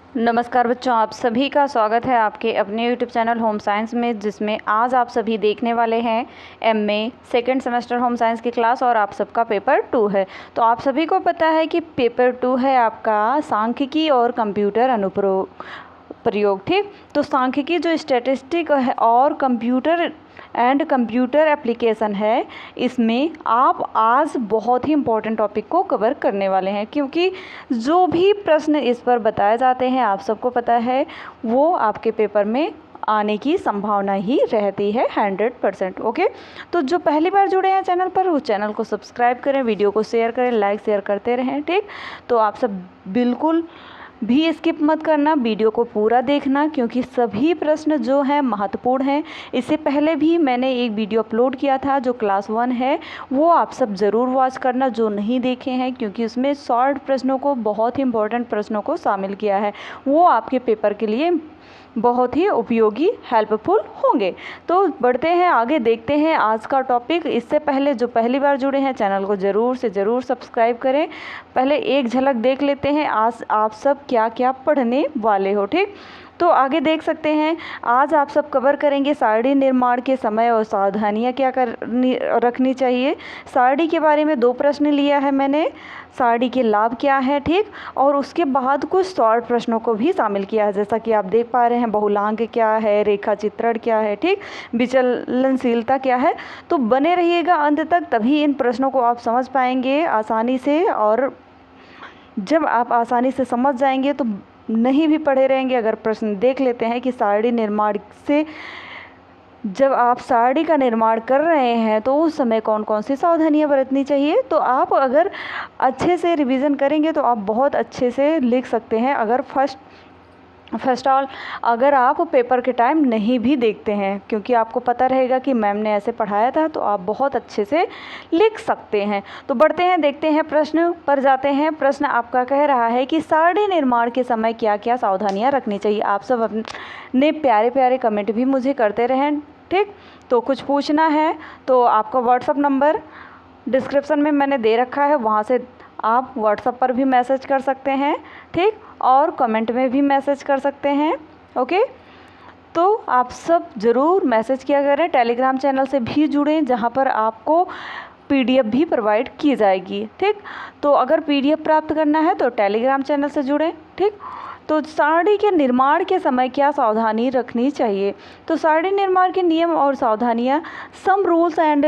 नमस्कार बच्चों, आप सभी का स्वागत है आपके अपने यूट्यूब चैनल होम साइंस में, जिसमें आज आप सभी देखने वाले हैं MA second semester home science की क्लास और आप सबका पेपर 2 है। तो आप सभी को पता है कि पेपर 2 है आपका सांख्यिकी और कंप्यूटर प्रयोग। ठीक, तो सांख्यिकी जो स्टैटिस्टिक है और कंप्यूटर एप्लीकेशन है, इसमें आप आज बहुत ही इम्पोर्टेंट टॉपिक को कवर करने वाले हैं, क्योंकि जो भी प्रश्न इस पर बताए जाते हैं आप सबको पता है वो आपके पेपर में आने की संभावना ही रहती है 100%। ओके, तो जो पहली बार जुड़े हैं चैनल पर, उस चैनल को सब्सक्राइब करें, वीडियो को शेयर करें, लाइक शेयर करते रहें। ठीक, तो आप सब बिल्कुल भी स्किप मत करना, वीडियो को पूरा देखना, क्योंकि सभी प्रश्न जो हैं महत्वपूर्ण हैं। इससे पहले भी मैंने एक वीडियो अपलोड किया था जो क्लास 1 है, वो आप सब ज़रूर वॉच करना जो नहीं देखे हैं, क्योंकि उसमें शॉर्ट प्रश्नों को, बहुत ही इंपॉर्टेंट प्रश्नों को शामिल किया है। वो आपके पेपर के लिए बहुत ही उपयोगी, हेल्पफुल होंगे। तो बढ़ते हैं आगे, देखते हैं आज का टॉपिक। इससे पहले जो पहली बार जुड़े हैं चैनल को ज़रूर से ज़रूर सब्सक्राइब करें। पहले एक झलक देख लेते हैं आज आप सब क्या क्या पढ़ने वाले हो। ठीक, तो आगे देख सकते हैं आज आप सब कवर करेंगे सारणी निर्माण के समय और सावधानियां क्या रखनी चाहिए। सारणी के बारे में 2 प्रश्न लिया है मैंने, सारणी के लाभ क्या है, ठीक, और उसके बाद कुछ शॉर्ट प्रश्नों को भी शामिल किया है, जैसा कि आप देख पा रहे हैं बहुलांक क्या है, रेखा चित्रण क्या है, ठीक, विचलनशीलता क्या है। तो बने रहिएगा अंत तक, तभी इन प्रश्नों को आप समझ पाएंगे आसानी से, और जब आप आसानी से समझ जाएंगे तो नहीं भी पढ़े रहेंगे। अगर प्रश्न देख लेते हैं कि सारणी निर्माण से, जब आप सारणी का निर्माण कर रहे हैं तो उस समय कौन कौन सी सावधानियां बरतनी चाहिए, तो आप अगर अच्छे से रिवीजन करेंगे तो आप बहुत अच्छे से लिख सकते हैं। अगर फर्स्ट ऑल अगर आप पेपर के टाइम नहीं भी देखते हैं, क्योंकि आपको पता रहेगा कि मैम ने ऐसे पढ़ाया था, तो आप बहुत अच्छे से लिख सकते हैं। तो बढ़ते हैं, देखते हैं, प्रश्न पर जाते हैं। प्रश्न आपका कह रहा है कि सारणी निर्माण के समय क्या क्या सावधानियां रखनी चाहिए। आप सब अपने प्यारे प्यारे कमेंट भी मुझे करते रहें। ठीक, तो कुछ पूछना है तो आपका व्हाट्सअप नंबर डिस्क्रिप्शन में मैंने दे रखा है, वहाँ से आप व्हाट्सएप पर भी मैसेज कर सकते हैं, ठीक, और कमेंट में भी मैसेज कर सकते हैं। ओके, तो आप सब ज़रूर मैसेज किया करें। टेलीग्राम चैनल से भी जुड़ें, जहां पर आपको पीडीएफ भी प्रोवाइड की जाएगी। ठीक, तो अगर पीडीएफ प्राप्त करना है तो टेलीग्राम चैनल से जुड़ें। ठीक, तो सारणी के निर्माण के समय क्या सावधानी रखनी चाहिए। तो सारणी निर्माण के नियम और सावधानियां, some rules and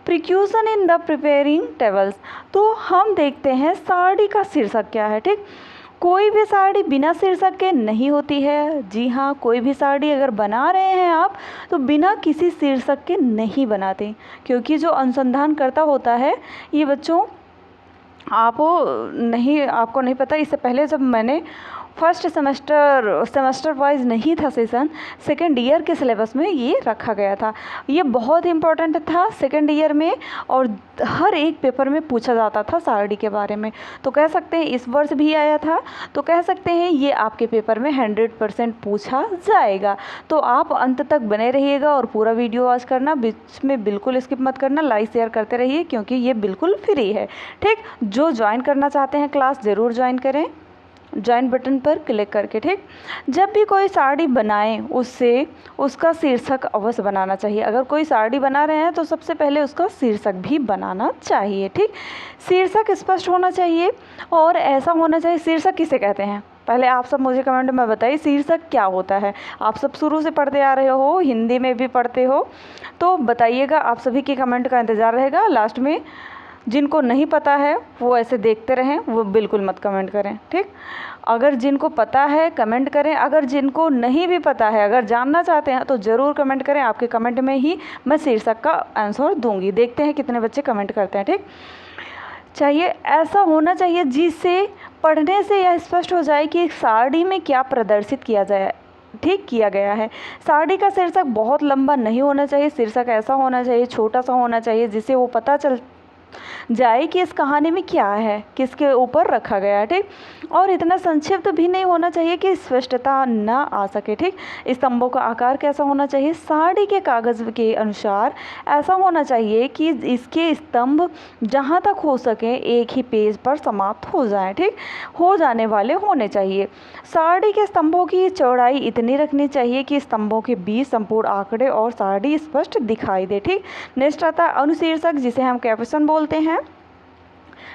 precaution in the preparing tables. तो हम देखते हैं सारणी का शीर्षक क्या है। ठीक, कोई भी सारणी बिना शीर्षक के नहीं होती है। जी हाँ, कोई भी सारणी अगर बना रहे हैं आप तो बिना किसी शीर्षक के नहीं बनाते, क्योंकि जो अनुसंधान करता होता है, ये बच्चों आपको नहीं पता, इससे पहले जब मैंने फर्स्ट सेमेस्टर वाइज नहीं था सेशन, सेकेंड ईयर के सिलेबस में ये रखा गया था। ये बहुत इंपॉर्टेंट था सेकेंड ईयर में, और हर एक पेपर में पूछा जाता था सारणी के बारे में। तो कह सकते हैं इस वर्ष भी आया था, तो कह सकते हैं ये आपके पेपर में 100% पूछा जाएगा। तो आप अंत तक बने रहिएगा और पूरा वीडियो वॉच करना, बीच में बिल्कुल स्किप मत करना, लाइक शेयर करते रहिए, क्योंकि ये बिल्कुल फ्री है। ठीक, जो ज्वाइन करना चाहते हैं क्लास ज़रूर ज्वाइन करें, ज्वाइन बटन पर क्लिक करके। ठीक, जब भी कोई सारणी बनाएं उसका शीर्षक अवश्य बनाना चाहिए। अगर कोई सारणी बना रहे हैं तो सबसे पहले उसका शीर्षक भी बनाना चाहिए। ठीक, शीर्षक स्पष्ट होना चाहिए और ऐसा होना चाहिए। शीर्षक किसे कहते हैं, पहले आप सब मुझे कमेंट में बताइए शीर्षक क्या होता है। आप सब शुरू से पढ़ते आ रहे हो, हिंदी में भी पढ़ते हो, तो बताइएगा। आप सभी के कमेंट का इंतज़ार रहेगा। लास्ट में जिनको नहीं पता है वो ऐसे देखते रहें, वो बिल्कुल मत कमेंट करें। ठीक, अगर जिनको पता है कमेंट करें, अगर जिनको नहीं भी पता है, अगर जानना चाहते हैं तो ज़रूर कमेंट करें। आपके कमेंट में ही मैं शीर्षक का आंसर दूंगी। देखते हैं कितने बच्चे कमेंट करते हैं। ठीक, चाहिए ऐसा होना चाहिए जिससे पढ़ने से यह स्पष्ट हो जाए कि सारणी में क्या प्रदर्शित किया जाए, ठीक, किया गया है। सारणी का शीर्षक बहुत लंबा नहीं होना चाहिए, शीर्षक ऐसा होना चाहिए, छोटा सा होना चाहिए, जिससे वो पता चल जाए कि इस कहानी में क्या है, किसके ऊपर रखा गया है, ठीक। और इतना संक्षिप्त भी नहीं होना चाहिए कि स्पष्टता ना आ सके, ठीक। स्तंभों का आकार कैसा होना चाहिए, साड़ी के कागज़ के अनुसार ऐसा होना चाहिए कि इसके स्तंभ जहाँ तक हो सके एक ही पेज पर समाप्त हो जाए, ठीक, हो जाने वाले होने चाहिए। साड़ी के स्तंभों की चौड़ाई इतनी रखनी चाहिए कि स्तंभों के बीच संपूर्ण आंकड़े और साड़ी स्पष्ट दिखाई दे, ठीक। नेक्स्ट आता है अनुशीर्षक, जिसे हम कैप्शन बोलते हैं।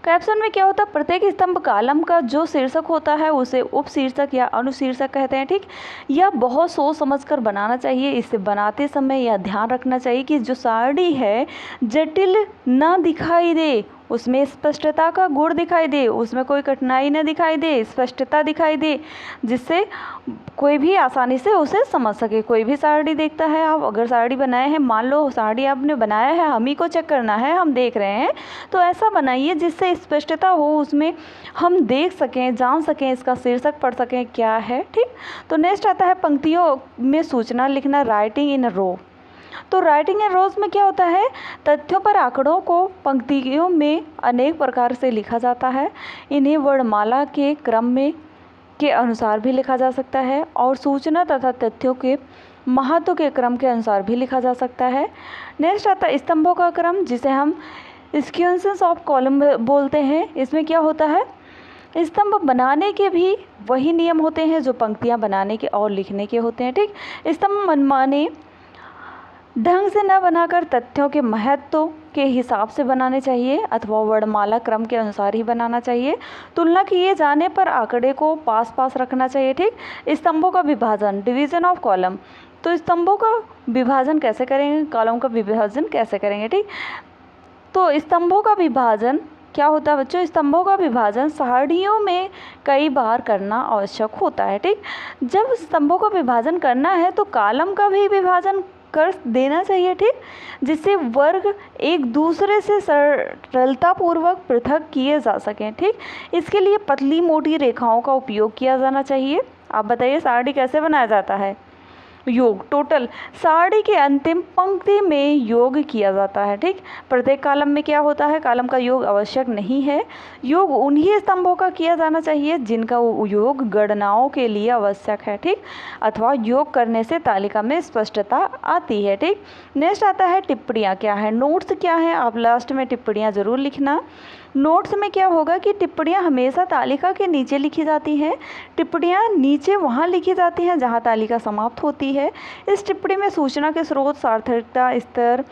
कैप्शन में क्या होता है, प्रत्येक स्तंभ कालम का जो शीर्षक होता है उसे उपशीर्षक या अनुशीर्षक कहते हैं, ठीक। यह बहुत सोच समझकर बनाना चाहिए। इसे बनाते समय यह ध्यान रखना चाहिए कि जो साड़ी है जटिल ना दिखाई दे, उसमें स्पष्टता का गुण दिखाई दे, उसमें कोई कठिनाई न दिखाई दे, स्पष्टता दिखाई दे, जिससे कोई भी आसानी से उसे समझ सके। कोई भी साड़ी देखता है, आप अगर साड़ी बनाए हैं, मान लो साड़ी आपने बनाया है, हम ही को चेक करना है, हम देख रहे हैं, तो ऐसा बनाइए जिससे स्पष्टता हो, उसमें हम देख सकें, जान सकें, इसका शीर्षक पढ़ सकें क्या है, ठीक। तो नेक्स्ट आता है पंक्तियों में सूचना लिखना, राइटिंग इन रो। तो राइटिंग इन रोज में क्या होता है, तथ्यों पर आंकड़ों को पंक्तियों में अनेक प्रकार से लिखा जाता है। इन्हें वर्णमाला के क्रम में के अनुसार भी लिखा जा सकता है और सूचना तथा तथ्यों के महत्व के क्रम के अनुसार भी लिखा जा सकता है। नेक्स्ट आता है स्तंभों का क्रम, जिसे हम सीक्वेंसेस ऑफ कॉलम बोलते हैं। इसमें क्या होता है, स्तंभ बनाने के भी वही नियम होते हैं जो पंक्तियां बनाने के और लिखने के होते हैं, ठीक। स्तंभ मनमाने ढंग से न बनाकर तथ्यों के महत्व के हिसाब से बनाने चाहिए अथवा वर्णमाला क्रम के अनुसार ही बनाना चाहिए। तुलना किए जाने पर आंकड़े को पास पास रखना चाहिए, ठीक। स्तंभों का विभाजन, डिवीजन ऑफ कॉलम। तो स्तंभों का विभाजन कैसे करेंगे, कॉलम का विभाजन कैसे करेंगे, ठीक। तो स्तंभों का विभाजन क्या होता है बच्चों, स्तंभों का विभाजन साड़ियों में कई बार करना आवश्यक होता है, ठीक। जब स्तंभों का विभाजन करना है तो कॉलम का भी विभाजन कर देना चाहिए, ठीक, जिससे वर्ग एक दूसरे से सरलतापूर्वक पृथक किए जा सकें, ठीक। इसके लिए पतली मोटी रेखाओं का उपयोग किया जाना चाहिए। आप बताइए साड़ी कैसे बनाया जाता है, योग टोटल साड़ी के अंतिम पंक्ति में योग किया जाता है, ठीक। प्रत्येक कॉलम में क्या होता है, कॉलम का योग आवश्यक नहीं है। योग उन्हीं स्तंभों का किया जाना चाहिए जिनका योग गणनाओं के लिए आवश्यक है, ठीक, अथवा योग करने से तालिका में स्पष्टता आती है, ठीक। नेक्स्ट आता है टिप्पणियाँ क्या है, नोट्स क्या है। आप लास्ट में टिप्पणियाँ ज़रूर लिखना। नोट्स में क्या होगा कि टिप्पणियाँ हमेशा तालिका के नीचे लिखी जाती हैं। टिप्पणियाँ नीचे वहाँ लिखी जाती हैं जहाँ तालिका समाप्त होती है। इस टिप्पणी में सूचना के स्रोत, सार्थकता स्तर,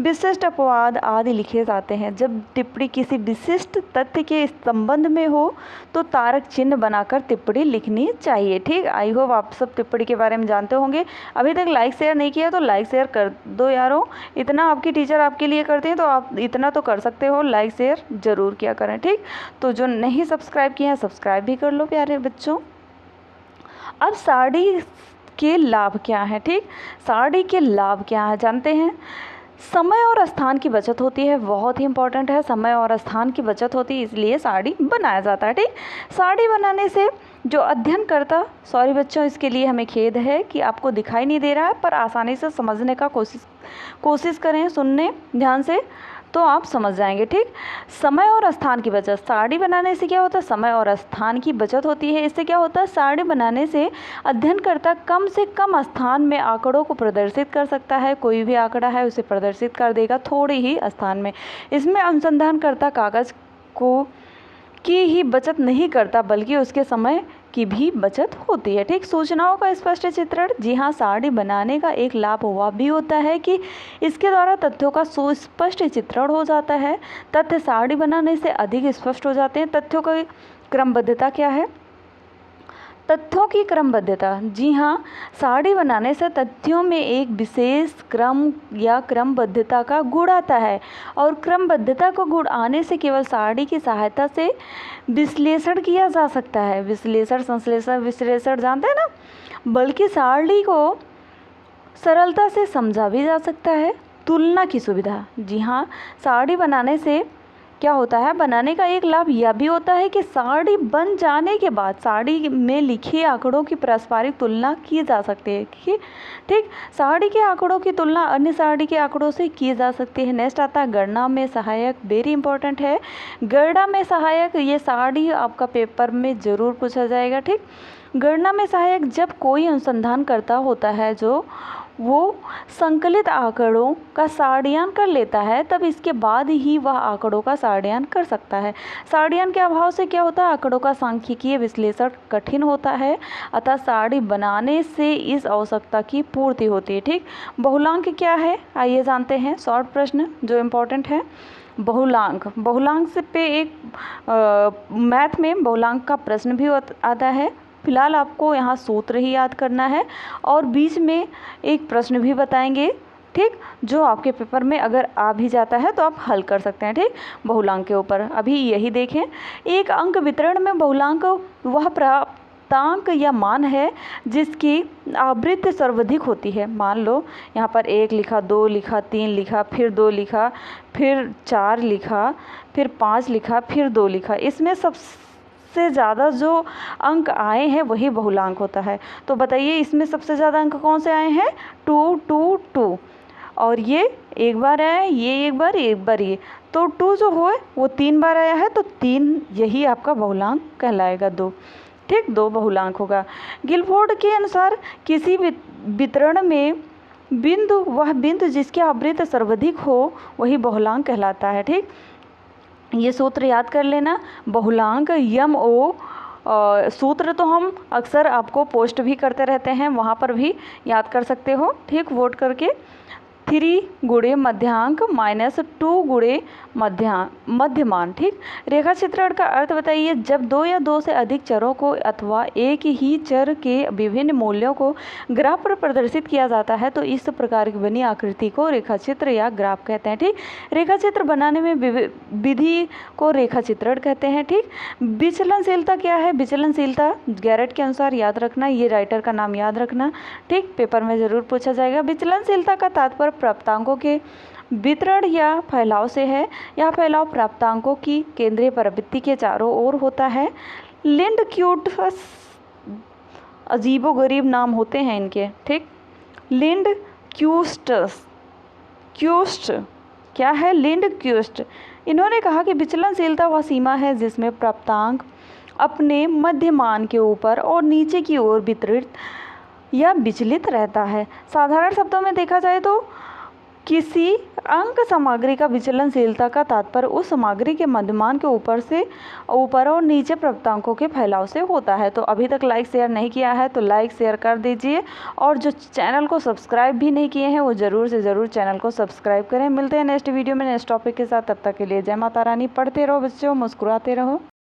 विशिष्ट अपवाद आदि लिखे जाते हैं। जब टिप्पणी किसी विशिष्ट तथ्य के संबंध में हो तो तारक चिन्ह बनाकर टिप्पणी लिखनी चाहिए, ठीक। आई होप आप सब टिप्पणी के बारे में जानते होंगे। अभी तक लाइक शेयर नहीं किया तो लाइक शेयर कर दो यारों, इतना आपकी टीचर आपके लिए करते हैं तो आप इतना तो कर सकते हो, लाइक शेयर ज़रूर किया करें, ठीक। तो जो नहीं सब्सक्राइब किए हैं सब्सक्राइब भी कर लो प्यारे बच्चों। अब साड़ी के लाभ क्या है, ठीक। साड़ी के लाभ क्या है जानते हैं। समय और स्थान की बचत होती है, बहुत ही इंपॉर्टेंट है, समय और स्थान की बचत होती है, इसलिए साड़ी बनाया जाता है, ठीक। साड़ी बनाने से जो अध्ययन करता, सॉरी बच्चों इसके लिए हमें खेद है कि आपको दिखाई नहीं दे रहा है, पर आसानी से समझने का कोशिश करें, सुनने ध्यान से तो आप समझ जाएंगे, ठीक। समय और स्थान की बचत, साड़ी बनाने से क्या होता है, समय और स्थान की बचत होती है। इससे क्या होता है, साड़ी बनाने से अध्ययनकर्ता कम से कम स्थान में आंकड़ों को प्रदर्शित कर सकता है। कोई भी आंकड़ा है उसे प्रदर्शित कर देगा थोड़ी ही स्थान में। इसमें अनुसंधानकर्ता कागज़ की ही बचत नहीं करता बल्कि उसके समय की भी बचत होती है, ठीक। सूचनाओं का स्पष्ट चित्रण, जी हाँ, साड़ी बनाने का एक लाभ हुआ भी होता है कि इसके द्वारा तथ्यों का सुस्पष्ट चित्रण हो जाता है। तथ्य साड़ी बनाने से अधिक स्पष्ट हो जाते हैं। तथ्यों की क्रमबद्धता क्या है, तथ्यों की क्रमबद्धता, जी हाँ, साड़ी बनाने से तथ्यों में एक विशेष क्रम या क्रमबद्धता का गुण आता है और क्रमबद्धता का गुण आने से केवल साड़ी की सहायता से विश्लेषण किया जा सकता है। विश्लेषण, संश्लेषण, विश्लेषण जानते हैं ना, बल्कि साड़ी को सरलता से समझा भी जा सकता है। तुलना की सुविधा, जी हाँ, साड़ी बनाने से क्या होता है, बनाने का एक लाभ यह भी होता है कि सारणी बन जाने के बाद सारणी में लिखे आंकड़ों की पारस्परिक तुलना की जा सकती है। ठीक, सारणी के आंकड़ों की तुलना अन्य सारणी के आंकड़ों से की जा सकती है। नेक्स्ट आता है गणना में सहायक, वेरी इंपॉर्टेंट है। गणना में सहायक, ये सारणी आपका पेपर में ज़रूर पूछा जाएगा। ठीक, गणना में सहायक जब कोई अनुसंधान करता होता है जो वो संकलित आंकड़ों का सारणीकरण कर लेता है, तब इसके बाद ही वह आंकड़ों का सारणीकरण कर सकता है। सारणीकरण के अभाव से क्या होता है, आंकड़ों का सांख्यिकीय विश्लेषण कठिन होता है, अतः सारणी बनाने से इस आवश्यकता की पूर्ति होती है। ठीक, बहुलांक क्या है, आइए जानते हैं। शॉर्ट प्रश्न जो इम्पोर्टेंट है, बहुलांक। बहुलांक से पे एक मैथ में बहुलांक का प्रश्न भी आता है। फिलहाल आपको यहाँ सूत्र ही याद करना है और बीच में एक प्रश्न भी बताएंगे। ठीक, जो आपके पेपर में अगर आ भी जाता है तो आप हल कर सकते हैं। ठीक, बहुलांक के ऊपर अभी यही देखें। एक अंक वितरण में बहुलांक वह प्राप्तांक या मान है जिसकी आवृत्ति सर्वाधिक होती है। मान लो यहाँ पर 1 लिखा, 2 लिखा, 3 लिखा, फिर 2 लिखा, फिर 4 लिखा, फिर 5 लिखा, फिर 2 लिखा। इसमें सबसे ज़्यादा जो अंक आए हैं वही बहुलांक होता है। तो बताइए इसमें सबसे ज़्यादा अंक कौन से आए हैं, 2 2 2, और ये एक बार आया है, ये एक बार ये, तो 2 जो हो वो 3 बार आया है, तो 3 यही आपका बहुलांक कहलाएगा। 2, ठीक, 2 बहुलांक होगा। गिलफोर्ड के अनुसार किसी वितरण में बिंदु, वह बिंदु जिसकी आवृत्ति सर्वाधिक हो वही बहुलांक कहलाता है। ठीक, ये सूत्र याद कर लेना। बहुलांक यम ओ सूत्र तो हम अक्सर आपको पोस्ट भी करते रहते हैं, वहाँ पर भी याद कर सकते हो। ठीक, वोट करके 3 गुणे मध्यांक माइनस 2 गुणे मध्यमान। ठीक, रेखा चित्रण का अर्थ बताइए। जब 2 या 2 से अधिक चरों को अथवा एक ही चर के विभिन्न मूल्यों को ग्राफ पर प्रदर्शित किया जाता है तो इस प्रकार की बनी आकृति को रेखा चित्र या ग्राफ कहते हैं। ठीक, रेखा चित्र बनाने में विधि को रेखा चित्रण कहते हैं। ठीक, विचलनशीलता क्या है, विचलनशीलता गैरेट के अनुसार याद रखना, ये राइटर का नाम याद रखना। ठीक, पेपर में ज़रूर पूछा जाएगा। विचलनशीलता का तात्पर्य प्राप्तांकों के वितरण या फैलाव से है। यह फैलाव प्राप्तांकों की केंद्रीय प्रवृत्ति के चारों ओर होता है। लिंड-क्यूट्स, अजीबोगरीब नाम होते हैं इनके। ठीक, लिंड-क्यूट्स, क्यूस्ट क्या है, लिंड-क्यूस्ट। इन्होंने कहा कि विचलनशीलता वह सीमा है जिसमें प्राप्तांक अपने मध्यमान के ऊपर और नीचे की ओर वितरित या विचलित रहता है। साधारण शब्दों में देखा जाए तो किसी अंक सामग्री का विचलनशीलता का तात्पर्य उस सामग्री के मध्यमान के ऊपर और नीचे प्राप्तांकों के फैलाव से होता है। तो अभी तक लाइक शेयर नहीं किया है तो लाइक शेयर कर दीजिए, और जो चैनल को सब्सक्राइब भी नहीं किए हैं वो ज़रूर से ज़रूर चैनल को सब्सक्राइब करें। मिलते हैं नेक्स्ट वीडियो में नेक्स्ट टॉपिक के साथ, तब तक के लिए जय माता रानी। पढ़ते रहो बच्चों, मुस्कुराते रहो।